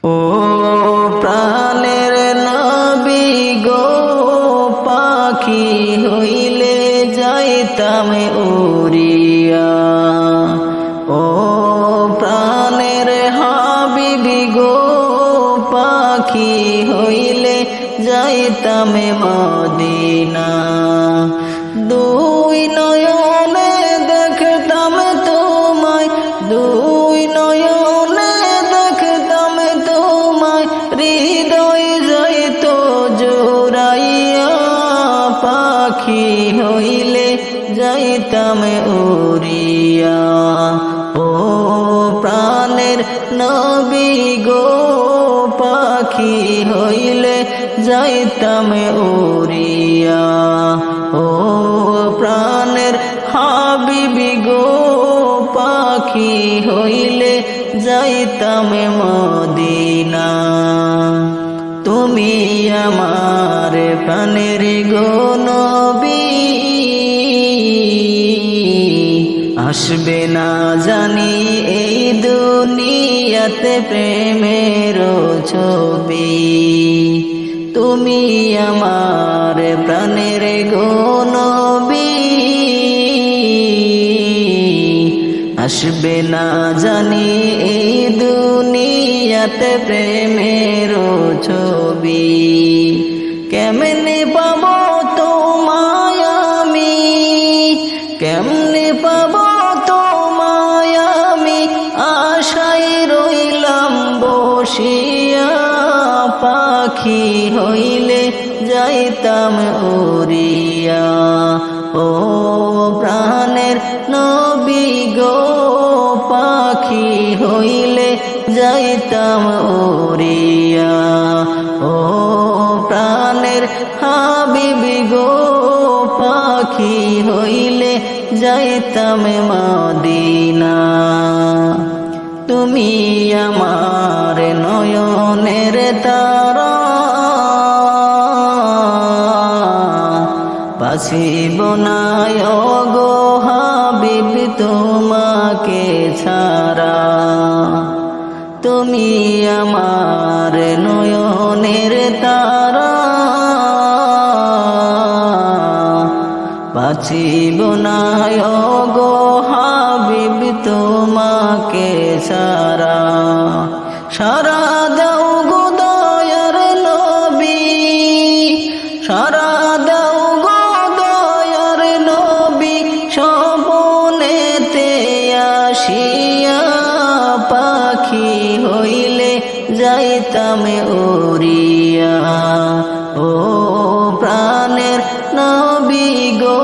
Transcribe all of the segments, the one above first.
ও প্রাণের নবী গো, পাখি হইলে যাইতাম উড়িয়া। ও প্রাণের হাবিবি গো, পাখি হইলে যাইতাম মদিনা। দুই নয়নে দেখতাম তোমায়, দুই নয়নে দেখতাম তোমায়, হৃদয় যাইত জোড়াইয়া। পাখি হইলে যাইতাম উড়িয়া। ও প্রাণের নবী গো, পাখি হইলে যাইতাম উড়িয়া। ও প্রাণের হাবিবি গো, পাখি হইলে যাইতাম মদিনা। তুমি আমার প্রাণের গো নবী, আসবে না জানি এই দুনিয়াতে প্রেমের ছবি। তুমি আমার প্রাণের গো নবী, আসবে না জানি এই দুনিয়াতে প্রেমের ছবি। কেমনে পাবো তোমায় আমি, কেমনে পাবো তোমায় আমি, আশায় রইলাম বসিয়া। পাখি হইলে যাইতাম উড়িয়া। ও প্রাণের নবী গো, পাখি হইলে যাইতাম উড়িয়া। ও প্রাণের হাবিবি গো, পাখি হইলে যাইতাম মদিনা। তুমি আমার নয়নের তারা, বাসিব না গো হাবিব তোমাকে ছাড়া। তুমি আমার নয়নের তারা, বাঁচিব না গো হাবিব তোমাকে ছাড়া। সারা দাও গো দয়ার নবী, সারা দাও গো দয়ার নবী, স্বপনেতে আসিয়া। পাখি হইলে যাইতাম উড়িয়া। ও প্রাণের নবী গো,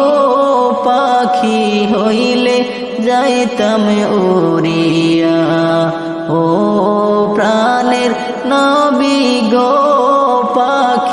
পাখি হইলে যাইতাম উড়িয়া।